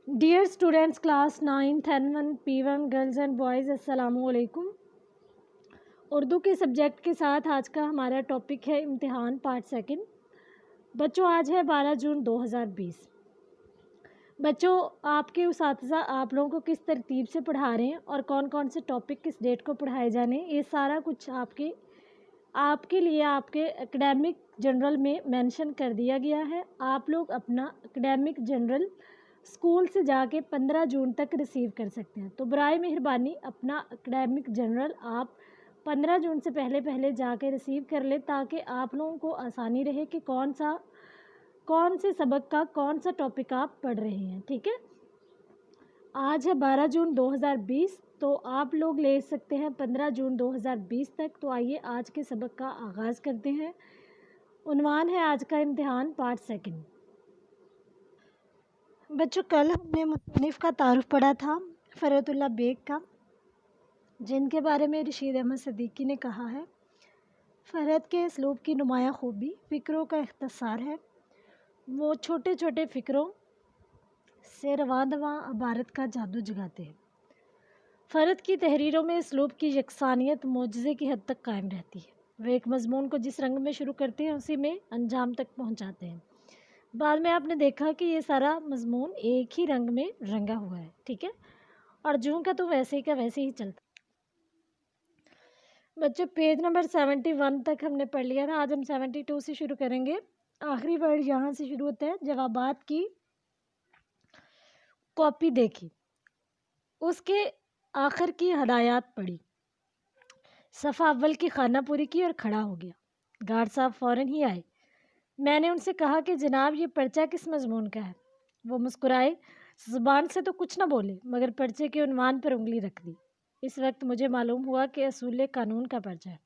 Dear students class 9th N1 P1 girls and boys अस्सलामु अलैकुम। उर्दू के सब्जेक्ट के साथ आज का हमारा टॉपिक है इम्तिहान पार्ट सेकंड। बच्चों आज है 12 जून 2020। बच्चों आपके उस्ताज़ा आप लोगों को किस तरतीब से पढ़ा रहे हैं और कौन कौन से टॉपिक किस डेट को पढ़ाए जाने, ये सारा कुछ आपके लिए आपके एकेडमिक जनरल में मेंशन कर दिया गया है। आप लोग अपना एकेडमिक जनरल स्कूल से जाके 15 जून तक रिसीव कर सकते हैं। तो बराए मेहरबानी अपना एकेडमिक जनरल आप 15 जून से पहले जाके रिसीव कर ले, ताकि आप लोगों को आसानी रहे कि कौन से सबक का कौन सा टॉपिक आप पढ़ रहे हैं। ठीक है, आज है 12 जून 2020, तो आप लोग ले सकते हैं 15 जून 2020 तक। तो आइए आज के सबक का आगाज़ करते हैं। उन्वान है आज का इम्तिहान पार्ट सेकंड। बच्चों कल हमने मुसन्निफ़ का तारुफ पढ़ा था फ़रहतुल्लाह बेग का, जिनके बारे में रशीद अहमद सिद्दीकी ने कहा है फ़रहत के इसलूब की नुमाया खूबी फ़िक्रों का इख्तिसार है। वो छोटे छोटे फ़िक्रों से रवां दवां इबारत का जादू जगाते हैं। फ़रहत की तहरीरों में इसलूब की यकसानियत मोजज़े की हद तक कायम रहती है। वे एक मज़मून को जिस रंग में शुरू करते हैं उसी में अंजाम तक पहुँचाते हैं। बाद में आपने देखा कि ये सारा मज़मून एक ही रंग में रंगा हुआ है। ठीक है, और जूं का तो वैसे ही का वैसे ही चलता। बच्चों पेज नंबर 71 तक हमने पढ़ लिया था। आज हम 72 से शुरू करेंगे। आखिरी वर्ड यहाँ से शुरू होता है। जवाबात की कॉपी देखी, उसके आखिर की हदायत पढ़ी, सफ़ा अव्वल की खाना पूरी की और खड़ा हो गया। गार्ड साहब फ़ौरन ही आए। मैंने उनसे कहा कि जनाब ये पर्चा किस मज़मून का है। वो मुस्कुराए, ज़ुबान से तो कुछ ना बोले मगर पर्चे के उन्वान पर उंगली रख दी। इस वक्त मुझे मालूम हुआ कि असूल कानून का पर्चा है।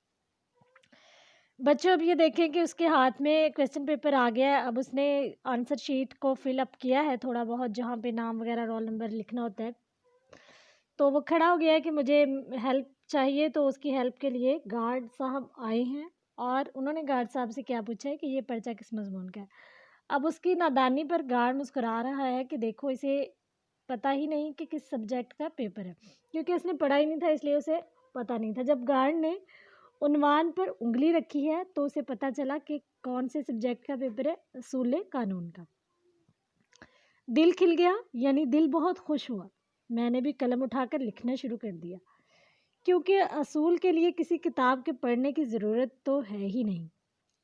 बच्चों अब ये देखें कि उसके हाथ में क्वेश्चन पेपर आ गया है। अब उसने आंसर शीट को फिल अप किया है थोड़ा बहुत, जहाँ पे नाम वगैरह रोल नंबर लिखना होता है। तो वो खड़ा हो गया है कि मुझे हेल्प चाहिए। तो उसकी हेल्प के लिए गार्ड साहब आए हैं और उन्होंने गार्ड साहब से क्या पूछा है कि ये पर्चा किस मज़मून का है। अब उसकी नादानी पर गार्ड मुस्कुरा रहा है कि देखो इसे पता ही नहीं कि किस सब्जेक्ट का पेपर है, क्योंकि उसने पढ़ा ही नहीं था, इसलिए उसे पता नहीं था। जब गार्ड ने उन्वान पर उंगली रखी है तो उसे पता चला कि कौन से सब्जेक्ट का पेपर है, असूल कानून का। दिल खिल गया, यानी दिल बहुत खुश हुआ। मैंने भी कलम उठाकर लिखना शुरू कर दिया, क्योंकि असूल के लिए किसी किताब के पढ़ने की ज़रूरत तो है ही नहीं।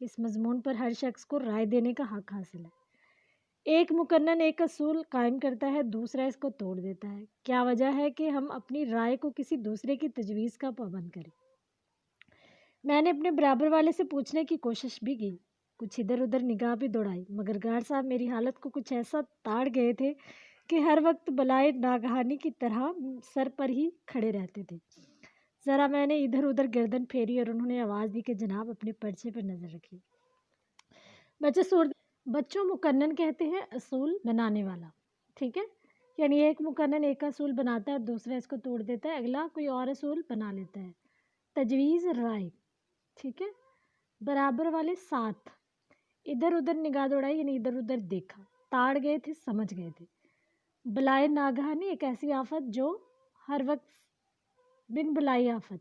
इस मज़मून पर हर शख्स को राय देने का हक़ हासिल है। एक मुकन्नन एक असूल कायम करता है, दूसरा इसको तोड़ देता है। क्या वजह है कि हम अपनी राय को किसी दूसरे की तजवीज़ का पाबंद करें। मैंने अपने बराबर वाले से पूछने की कोशिश भी की, कुछ इधर उधर निगाह भी दौड़ाई, मगर गार्ड साहब मेरी हालत को कुछ ऐसा ताड़ गए थे कि हर वक्त बलाए नागहानी की तरह सर पर ही खड़े रहते थे। ज़रा मैंने इधर उधर गर्दन फेरी और उन्होंने आवाज़ दी कि जनाब अपने पर्चे पर नज़र रखिए। बच्चों मुकन्नन कहते हैं असूल बनाने वाला। ठीक है, यानी एक मुकन्नन एक असूल बनाता है, दूसरा इसको तोड़ देता है, अगला कोई और असूल बना लेता है। तजवीज़ राय। ठीक है, बराबर वाले साथ, इधर उधर निगाह दौड़ाई यानी इधर उधर देखा, ताड़ गए थे समझ गए थे। बलाए नागहानी एक ऐसी आफत जो हर वक्त बिन बुलाई आफत।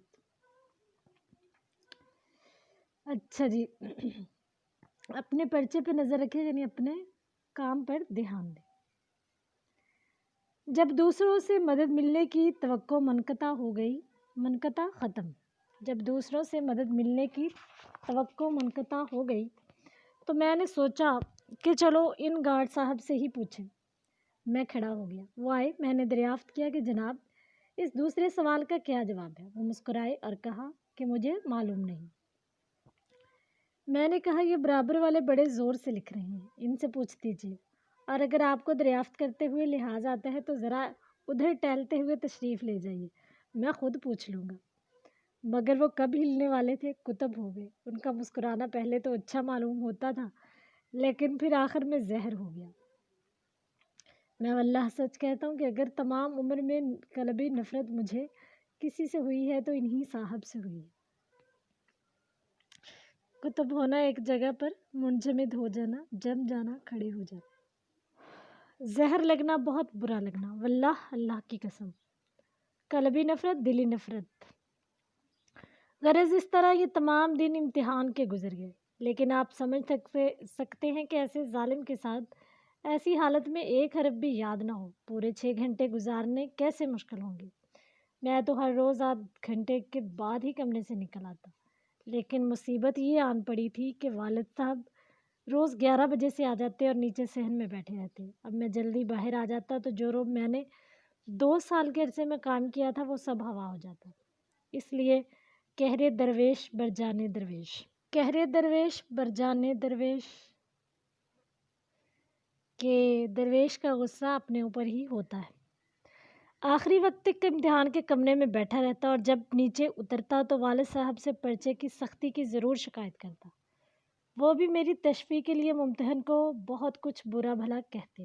अच्छा जी अपने पर्चे पे नज़र रखें, यानी अपने काम पर ध्यान दें। जब दूसरों से मदद मिलने की तवक्को मनक़ता हो गई, मनक़ता ख़त्म। जब दूसरों से मदद मिलने की तवक्को मनक़ता हो गई तो मैंने सोचा कि चलो इन गार्ड साहब से ही पूछें। मैं खड़ा हो गया, वो आए। मैंने दरियाफ्त किया कि जनाब इस दूसरे सवाल का क्या जवाब है। वो मुस्कुराए और कहा कि मुझे मालूम नहीं। मैंने कहा ये बराबर वाले बड़े ज़ोर से लिख रहे हैं, इनसे पूछ दीजिए, और अगर आपको दरियाफ्त करते हुए लिहाज आता है तो ज़रा उधर टहलते हुए तशरीफ़ ले जाइए, मैं ख़ुद पूछ लूँगा। मगर वो कब हिलने वाले थे, कुतब हो गए। उनका मुस्कुराना पहले तो अच्छा मालूम होता था, लेकिन फिर आखिर में जहर हो गया। मैं वल्लाह सच कहता हूँ कि अगर तमाम उम्र में कलबी नफ़रत मुझे किसी से हुई है तो इन्हीं साहब से हुई है। कुतुब होना एक जगह पर मुंजमद हो जाना, जम जाना, खड़े हो जाना। زہر لگنا بہت برا لگنا، واللہ اللہ کی قسم، قلبی نفرت، دلی نفرت۔ غرض اس طرح یہ تمام دن امتحان کے گزر گئے، لیکن آپ سمجھ سکتے ہیں کہ ایسے ظالم کے ساتھ ایسی حالت میں 1 حرف بھی یاد نہ ہو، پورے 6 گھنٹے گزارنے کیسے مشکل ہوں گے۔ میں تو ہر روز 8 گھنٹے کے بعد ہی کمرے سے نکل آتا، لیکن مصیبت یہ آن پڑی تھی کہ والد صاحب روز 11 بجے سے آ جاتے اور نیچے صحن میں بیٹھے رہتے۔ اب میں جلدی باہر آ جاتا تو جو روب میں نے 2 سال کے عرصے میں کام کیا تھا وہ سب ہوا ہو جاتا۔ اس لیے کہرے درویش برجانے درویش، کہرے درویش برجانے درویش کہ درویش کا غصہ اپنے اوپر ہی ہوتا ہے۔ آخری وقت تک امتحان کے کمرے میں بیٹھا رہتا اور جب نیچے اترتا تو والد صاحب سے پرچے کی سختی کی ضرور شکایت کرتا۔ وہ بھی میری تشفی کے لیے ممتحن کو بہت کچھ برا بھلا کہتے۔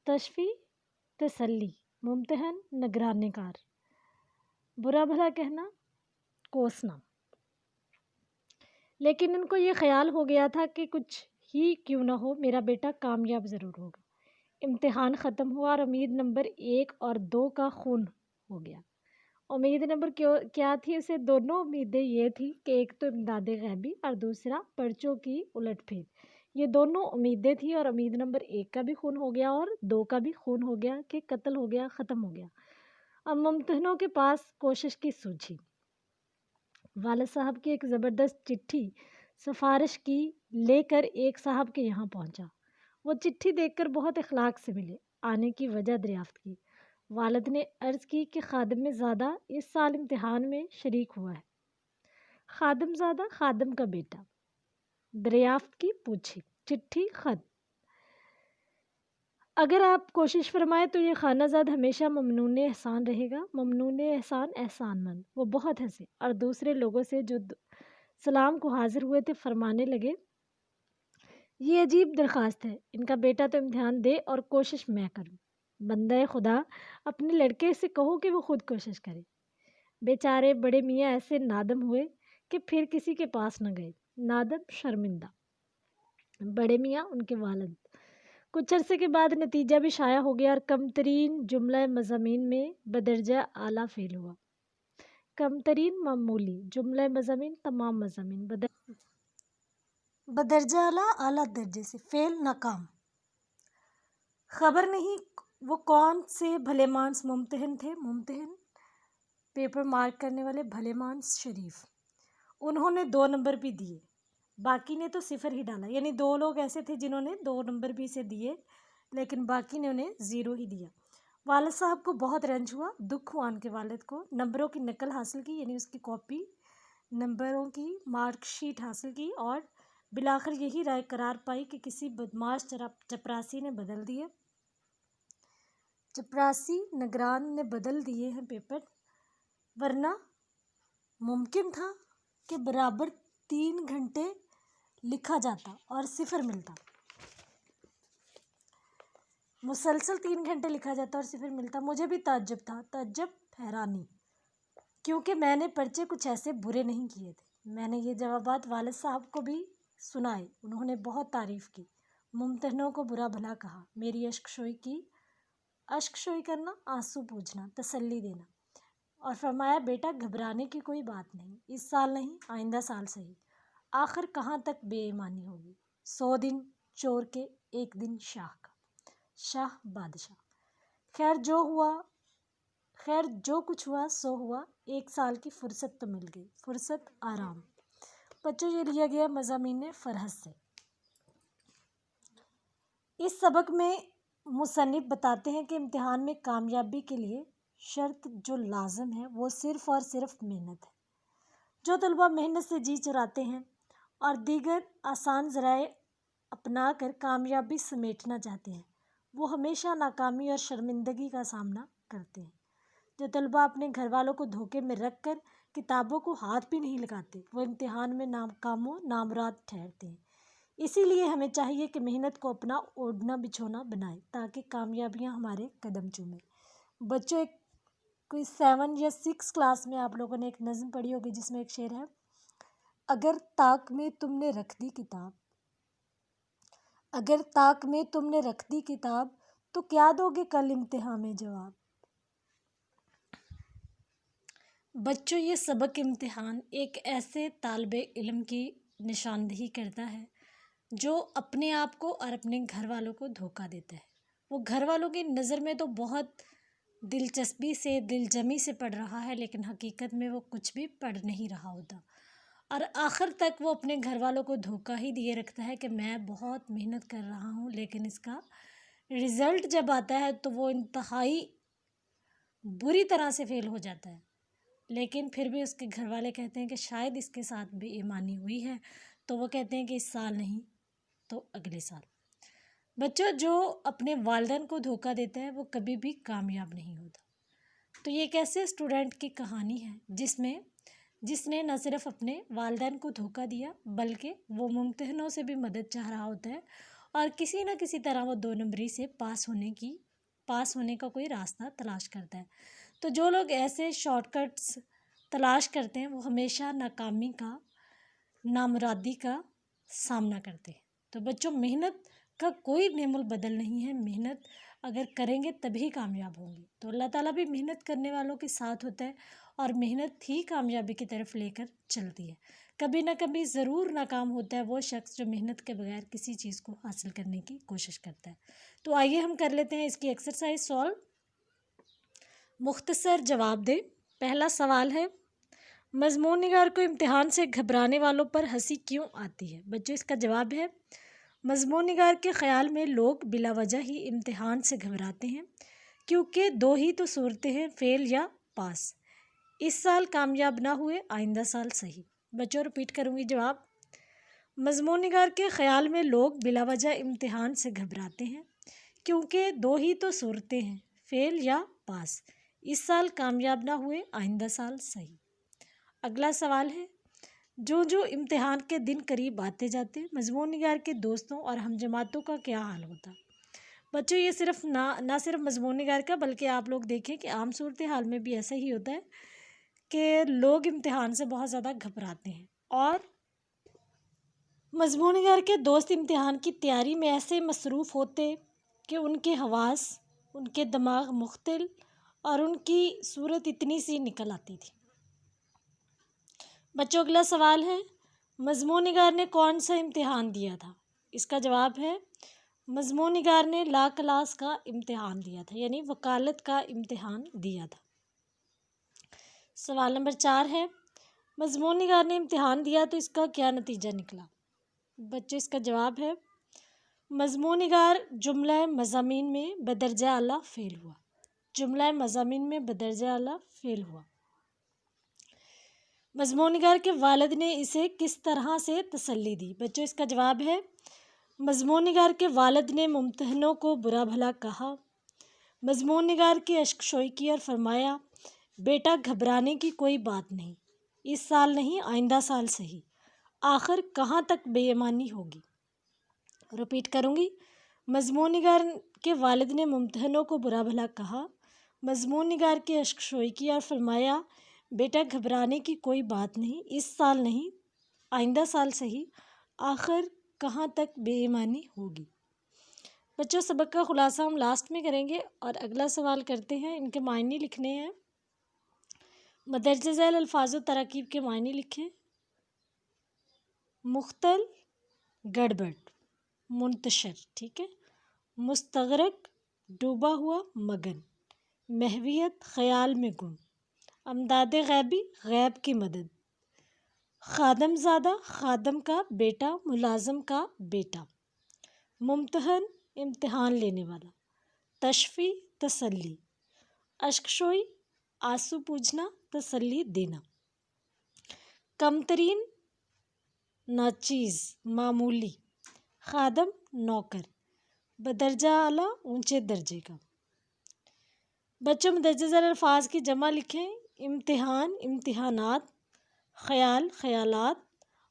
تشفی تسلی، ممتحن نگرانی کار، برا بھلا کہنا، کوسنا۔ لیکن ان کو یہ خیال ہو گیا تھا کہ کچھ ہی کیوں نہ ہو میرا بیٹا کامیاب ضرور ہوگا۔ امتحان ختم ہوا اور امید نمبر 1 اور 2 کا خون ہو گیا۔ امید نمبر کیا تھی؟ اسے دونوں امیدیں یہ تھی کہ ایک تو امداد غیبی اور دوسرا پرچوں کی الٹ پھیر، یہ دونوں امیدیں تھیں، اور امید نمبر 1 کا بھی خون ہو گیا اور 2 کا بھی خون ہو گیا کہ قتل ہو گیا، ختم ہو گیا۔ اب ممتحنوں کے پاس کوشش کی سوچی۔ والد صاحب کی ایک زبردست چٹھی سفارش کی لے کر ایک صاحب کے یہاں پہنچا۔ وہ چٹھی دیکھ کر بہت اخلاق سے ملے، آنے کی وجہ دریافت کی۔ والد نے عرض کی کہ خادم زادہ اس سال امتحان میں شریک ہوا ہے۔ خادم زادہ خادم کا بیٹا۔ دریافت کی پوچھی چٹھی خط، اگر آپ کوشش فرمائے تو یہ خانہ زاد ہمیشہ ممنون احسان رہے گا، ممنون احسان، احسان مند۔ وہ بہت ہنسے اور دوسرے لوگوں سے جو سلام کو حاضر ہوئے تھے فرمانے لگے، یہ عجیب درخواست ہے، ان کا بیٹا تو امتحان دے اور کوشش میں کروں۔ بندہ خدا، اپنے لڑکے سے کہو کہ وہ خود کوشش کرے۔ بیچارے بڑے میاں ایسے نادم ہوئے کہ پھر کسی کے پاس نہ گئے، نادم، شرمندہ۔ بڑے میاں، ان کے والد۔ کچھ عرصے کے بعد نتیجہ بھی شائع ہو گیا اور کم ترین جملہ مضامین میں بدرجہ اعلیٰ فیل ہوا۔ کم ترین معمولی جملہ مضامین، تمام مضامین بدرجہ اعلیٰ درجے سے فیل، ناکام۔ خبر نہیں وہ کون سے بھلے مانس ممتحن تھے، ممتحن پیپر مارک کرنے والے بھلے مانس شریف۔ انہوں نے 2 نمبر بھی دیے، باقی نے تو 0 ہی ڈالا، یعنی 2 لوگ ایسے تھے جنہوں نے 2 نمبر بھی سے دیے لیکن باقی نے انہیں 0 ہی دیا۔ والد صاحب کو بہت رنج ہوا، دکھ ہوا ان کے والد کو۔ نمبروں کی نقل حاصل کی، یعنی اس کی کاپی، نمبروں کی مارک شیٹ حاصل کی اور بالآخر یہی رائے قرار پائی کہ کسی بدماش چپراسی نے بدل دیے، چپراسی نگران نے بدل دیے ہیں پیپر، ورنہ ممکن تھا کہ برابر 3 گھنٹے لکھا جاتا اور 0 ملتا، مسلسل 3 گھنٹے لکھا جاتا اور 0 ملتا۔ مجھے بھی تعجب تھا، تعجب، حیرانی، کیونکہ میں نے پرچے کچھ ایسے برے نہیں کیے تھے۔ میں نے یہ جوابات والد صاحب کو بھی سنائے، انہوں نے بہت تعریف کی، ممتحنوں کو برا بھلا کہا، میری اشک شوئی کی، اشک شوئی کرنا، آنسو پوچھنا، تسلی دینا، اور فرمایا بیٹا گھبرانے کی کوئی بات نہیں، اس سال نہیں آئندہ سال صحیح، آخر کہاں تک بے ایمانی ہوگی، 100 دن چور کے 1 دن شاہ کا، شاہ بادشاہ۔ خیر جو کچھ ہوا سو ہوا، 1 سال کی فرصت تو مل گئی، فرصت، آرام۔ بچوں، یہ لیا گیا مضامین فرحت سے۔ اس سبق میں مصنف بتاتے ہیں کہ امتحان میں کامیابی کے لیے شرط جو لازم ہے وہ صرف اور صرف محنت ہے۔ جو طلباء محنت سے جی چراتے ہیں اور دیگر آسان ذرائع اپنا کر کامیابی سمیٹنا چاہتے ہیں، وہ ہمیشہ ناکامی اور شرمندگی کا سامنا کرتے ہیں۔ جو طلباء اپنے گھر والوں کو دھوکے میں رکھ کر کتابوں کو ہاتھ بھی نہیں لگاتے، وہ امتحان میں ناکام و نامراد ٹھہرتے ہیں۔ اسی لیے ہمیں چاہیے کہ محنت کو اپنا اوڑھنا بچھونا بنائیں تاکہ کامیابیاں ہمارے قدم چومیں۔ بچوں، کوئی 7 یا 6 کلاس میں آپ لوگوں نے ایک نظم پڑھی ہوگی جس میں ایک شعر ہے، اگر طاق میں تم نے رکھ دی کتاب، اگر طاق میں تم نے رکھ دی کتاب تو کیا دو گے کل امتحان میں جواب؟ بچوں، یہ سبق امتحان ایک ایسے طالب علم کی نشاندہی کرتا ہے جو اپنے آپ کو اور اپنے گھر والوں کو دھوکہ دیتا ہے۔ وہ گھر والوں کی نظر میں تو بہت دلچسپی سے، دل جمی سے پڑھ رہا ہے، لیکن حقیقت میں وہ کچھ بھی پڑھ نہیں رہا ہوتا، اور آخر تک وہ اپنے گھر والوں کو دھوکہ ہی دیے رکھتا ہے کہ میں بہت محنت کر رہا ہوں، لیکن اس کا رزلٹ جب آتا ہے تو وہ انتہائی بری طرح سے فیل ہو جاتا ہے۔ لیکن پھر بھی اس کے گھر والے کہتے ہیں کہ شاید اس کے ساتھ بے ایمانی ہوئی ہے، تو وہ کہتے ہیں کہ اس سال نہیں تو اگلے سال۔ بچوں، جو اپنے والدین کو دھوکہ دیتا ہے وہ کبھی بھی کامیاب نہیں ہوتا۔ تو یہ ایک ایسے اسٹوڈنٹ کی کہانی ہے جس نے نہ صرف اپنے والدین کو دھوکہ دیا، بلکہ وہ ممتحنوں سے بھی مدد چاہ رہا ہوتا ہے، اور کسی نہ کسی طرح وہ 2 نمبری سے پاس ہونے کا کوئی راستہ تلاش کرتا ہے۔ تو جو لوگ ایسے شارٹ کٹس تلاش کرتے ہیں وہ ہمیشہ ناکامی کا، نامرادی کا سامنا کرتے ہیں۔ تو بچوں، محنت کا کوئی نعم البدل نہیں ہے، محنت اگر کریں گے تبھی کامیاب ہوں گے۔ تو اللہ تعالیٰ بھی محنت کرنے والوں کے ساتھ ہوتا ہے، اور محنت ہی کامیابی کی طرف لے کر چلتی ہے۔ کبھی نہ کبھی ضرور ناکام ہوتا ہے وہ شخص جو محنت کے بغیر کسی چیز کو حاصل کرنے کی کوشش کرتا ہے۔ تو آئیے ہم کر لیتے ہیں اس کی ایکسرسائز سالو۔ مختصر جواب دیں۔ پہلا سوال ہے، مضمون نگار کو امتحان سے گھبرانے والوں پر ہنسی کیوں آتی ہے؟ بچوں، اس کا جواب ہے، مضمون نگار کے خیال میں لوگ بلا وجہ ہی امتحان سے گھبراتے ہیں، کیونکہ 2 ہی تو صورتیں ہیں، فیل یا پاس۔ اس سال کامیاب نہ ہوئے، آئندہ سال صحیح۔ بچوں، رپیٹ کروں گی جواب۔ مضمون نگار کے خیال میں لوگ بلا وجہ امتحان سے گھبراتے ہیں، کیونکہ 2 ہی تو صورتیں ہیں، فیل یا پاس۔ اس سال کامیاب نہ ہوئے، آئندہ سال صحیح۔ اگلا سوال ہے، جو امتحان کے دن قریب آتے جاتے، مضمون نگار کے دوستوں اور ہم جماعتوں کا کیا حال ہوتا؟ بچوں، یہ صرف نہ صرف مضمون نگار کا، بلکہ آپ لوگ دیکھیں کہ عام صورتحال میں بھی ایسا ہی ہوتا ہے کہ لوگ امتحان سے بہت زیادہ گھبراتے ہیں، اور مضمون نگار کے دوست امتحان کی تیاری میں ایسے مصروف ہوتے کہ ان کے حواس، ان کے دماغ مختل، اور ان کی صورت اتنی سی نکل آتی تھی۔ بچوں، اگلا سوال ہے، مضمون نگار نے کون سا امتحان دیا تھا؟ اس کا جواب ہے، مضمون نگار نے لا کلاس کا امتحان دیا تھا، یعنی وکالت کا امتحان دیا تھا۔ سوال نمبر 4 ہے، مضمون نگار نے امتحان دیا تو اس کا کیا نتیجہ نکلا؟ بچوں، اس کا جواب ہے، مضمون نگار جملہ مضامین میں بدرجہ اعلیٰ فیل ہوا۔ جملہ مضامین میں بدرجہ اعلیٰ فیل ہوا۔ مضمون نگار کے والد نے اسے کس طرح سے تسلی دی؟ بچوں، اس کا جواب ہے، مضمون نگار کے والد نے ممتحنوں کو برا بھلا کہا، مضمون نگار کی اشکشوئی کی اور فرمایا، بیٹا گھبرانے کی کوئی بات نہیں، اس سال نہیں آئندہ سال صحیح۔ آخر کہاں تک بے ایمانی ہوگی؟ رپیٹ کروں گی، مضمون نگار کے والد نے ممتحنوں کو برا بھلا کہا، مضمون نگار کی اشکشوئی کی اور فرمایا، بیٹا گھبرانے کی کوئی بات نہیں، اس سال نہیں آئندہ سال صحیح۔ آخر کہاں تک بے ایمانی ہوگی؟ بچوں، سبق کا خلاصہ ہم لاسٹ میں کریں گے، اور اگلا سوال کرتے ہیں، ان کے معنی لکھنے ہیں۔ مدرجہ ذیل الفاظ و تراکیب کے معنی لکھیں۔ مختل، گڑبڑ، منتشر، ٹھیک ہے۔ مستغرق، ڈوبا ہوا، مگن۔ محویت، خیال میں گم۔ امداد غیبی، غیب کی مدد۔ خادم زادہ، خادم کا بیٹا، ملازم کا بیٹا۔ ممتحن، امتحان لینے والا۔ تشفی، تسلی۔ اشکشوئی، آنسو پوجنا، تسلی دینا۔ کم ترین، ناچیز، معمولی۔ خادم، نوکر۔ بدرجہ اعلیٰ، اونچے درجے کا۔ بچوں، مدرجہ ذیل الفاظ کی جمع لکھیں۔ امتحان، امتحانات۔ خیال، خیالات۔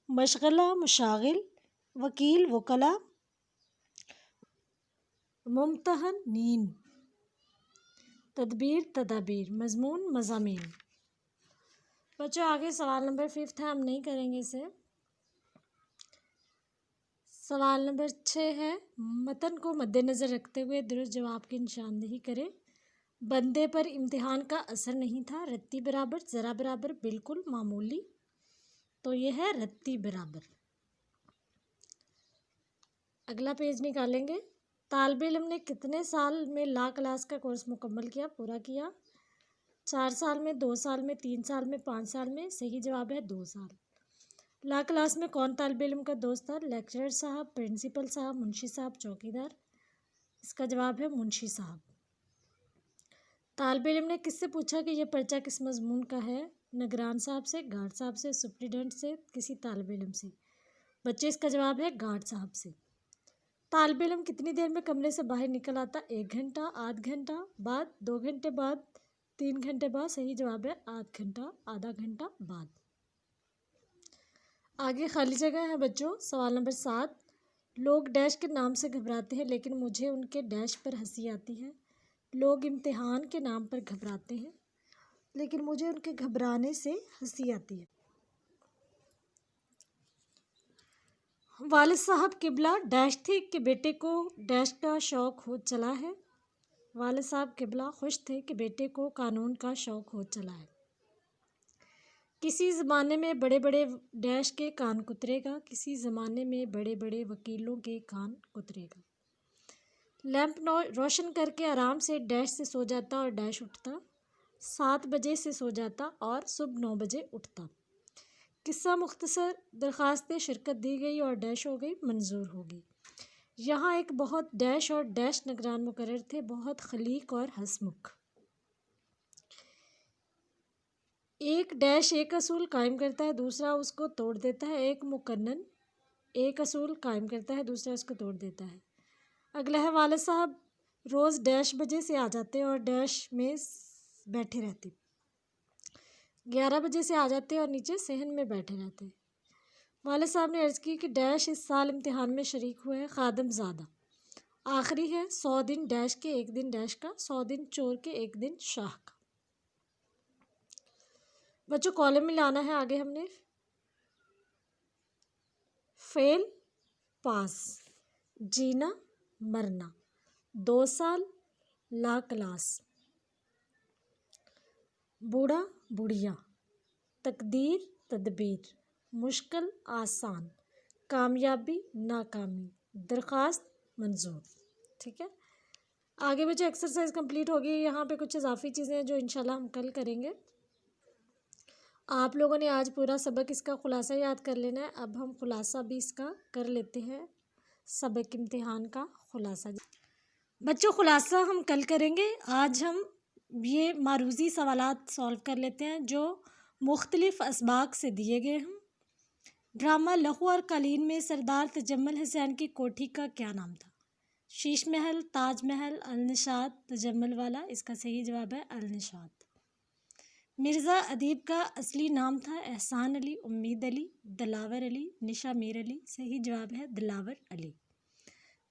مشغلہ، مشاغل۔ وکیل، وکلا۔ ممتحنین۔ تدبیر، تدابیر۔ مضمون، مضامین۔ بچوں، آگے سوال نمبر 5 ہے، ہم نہیں کریں گے اسے۔ सवाल नंबर 6 है, मतन को मद्देनज़र रखते हुए दुरुस्त जवाब की निशानदेही करें। बंदे पर इम्तिहान का असर नहीं था, रत्ती बराबर, ज़रा बराबर, बिल्कुल, मामूली। तो ये है रत्ती बराबर। अगला पेज निकालेंगे। तालिब इल्म ने कितने साल में ला क्लास का कोर्स मुकम्मल किया, पूरा किया? 4 साल में, 2 साल में, 3 साल में, 5 साल में। सही जवाब है 2 साल। ला क्लास में कौन तालिब इल्म का दोस्त था? लेक्चरर साहब, प्रिंसिपल साहब, मुंशी साहब, चौकीदार। इसका जवाब है मुंशी साहब। तालिब इल्म ने किससे पूछा कि यह पर्चा किस मजमून का है? निगरान साहब से, गार्ड साहब से, सुप्रीडेंट से, किसी तालिब इल्म से। बच्चे इसका जवाब है गार्ड साहब से। तालिब इल्म कितनी देर में कमरे से बाहर निकल आता? 1 घंटा, आध घंटा बाद, 2 घंटे बाद, 3 घंटे बाद। सही जवाब है आध घंटा, आधा घंटा बाद। आगे खाली जगह है बच्चों। सवाल नंबर 7, लोग डैश के नाम से घबराते हैं लेकिन मुझे उनके डैश पर हंसी आती है। लोग इम्तिहान के नाम पर घबराते हैं लेकिन मुझे उनके घबराने से हंसी आती है। वालिद साहब किबला डैश थे कि बेटे को डैश का शौक़ हो चला है। वालिद साहब किबला खुश थे कि बेटे को कानून का शौक़ हो चला है। किसी ज़माने में बड़े बड़े डैश के कान कुतरेगा, किसी ज़माने में बड़े बड़े वकीलों के कान कुतरेगा। लैंप रोशन करके आराम से डैश से सो जाता और डैश उठता, 7 बजे से सो जाता और सुबह 9 बजे उठता। किस्सा मुख्तसर, दरख्वास्त शिरकत दी गई और डैश हो गई, मंजूर होगी। यहाँ एक बहुत डैश और डैश निगरान मुकर्रर थे, बहुत खलीक और हंसमुख। एक डैश एक असूल कायम करता है, दूसरा उसको तोड़ देता है। एक मुकन्नन एक असूल कायम करता है, दूसरा उसको तोड़ देता है। अगला है, वालिद साहब रोज़ डैश बजे से आ जाते और डैश में बैठे रहते। 11 बजे से आ जाते और नीचे सहन में बैठे रहते। वालिद साहब ने अर्ज़ की कि डैश इस साल इम्तिहान में शरीक हुए हैं, खादम ज़्यादा। आखिरी है, 100 दिन डैश के, 1 दिन डैश का, 100 दिन चोर के, 1 दिन शाह का। बच्चों कॉलम में लाना है आगे हमने। फेल, पास, जीना, मरना, 2 साल, ला क्लास, बूढ़ा, बुढ़िया, तकदीर, तदबीर, मुश्किल, आसान, कामयाबी, नाकामी, दरख्वास्त, मंजूर। ठीक है। आगे बच्चों एक्सरसाइज कंप्लीट होगी। यहाँ पे कुछ इजाफी चीज़ें हैं जो इंशाल्लाह हम कल करेंगे। आप लोगों ने आज पूरा सबक इसका खुलासा याद कर लेना है। अब हम खुलासा भी इसका कर लेते हैं, सबक इम्तिहान का खुलासा। बच्चों खुलासा हम कल करेंगे, आज हम ये मारूज़ी सवालात सॉल्व कर लेते हैं जो मुख्तलिफ़ असबाक से दिए गए हैं। ड्रामा लहू और कालीन में सरदार तजम्मुल हुसैन की कोठी का क्या नाम था? शीश महल, ताज महल, अलनिशात, तजम्मुल वाला। इसका सही जवाब है अलनिशात। मिर्ज़ा अदीब का असली नाम था एहसान अली, उम्मीद अली, दिलावर अली, निशा मीर अली। सही जवाब है दिलावर अली।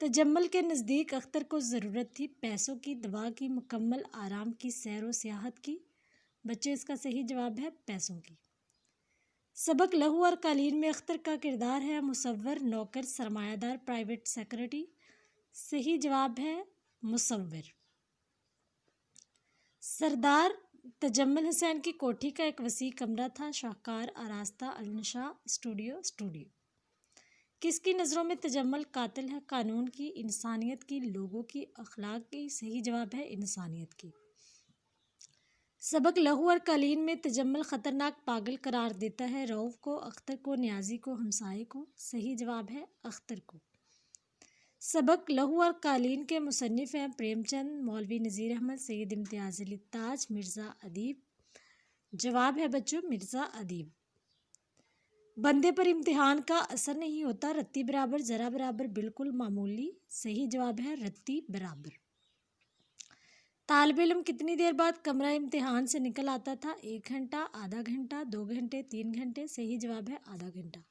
तजम्मुल के नज़दीक अख्तर को ज़रूरत थी पैसों की, दवा की, मुकम्मल आराम की, सैर व सियाहत की। बच्चे इसका सही जवाब है पैसों की। सबक लहू और कालीन में अख्तर का किरदार है मुसव्वर, नौकर, सरमायादार, प्राइवेट सेक्रेटरी। सही जवाब है मुसव्वर। सरदार तजम्मुल हुसैन की कोठी का एक वसी कमरा था, शाहकार, आरास्ता, अलनिशा, स्टूडियो। किसकी नज़रों में तजम्मुल कातिल है? कानून की, इंसानियत की, लोगों की, अखलाक की। सही जवाब है इंसानियत की। सबक लहू और कालीन में तजम्मुल ख़तरनाक पागल करार देता है रऊफ़ को, अख्तर को, न्याजी को, हमसाये को। सही जवाब है अख्तर को। सबक लहू और कालीन के मुसन्निफ़ हैं प्रेमचंद, मौलवी नज़ीर अहमद, सैयद इम्तियाज़ अली ताज, मिर्ज़ा अदीब। जवाब है बच्चों मिर्ज़ा अदीब। बंदे पर इम्तिहान का असर नहीं होता, रत्ती बराबर, ज़रा बराबर, बिल्कुल, मामूली। सही जवाब है रत्ती बराबर। तालिब इल्म कितनी देर बाद कमरा इम्तिहान से निकल आता था? 1 घंटा, आधा घंटा, 2 घंटे, 3 घंटे। सही जवाब है आधा घंटा।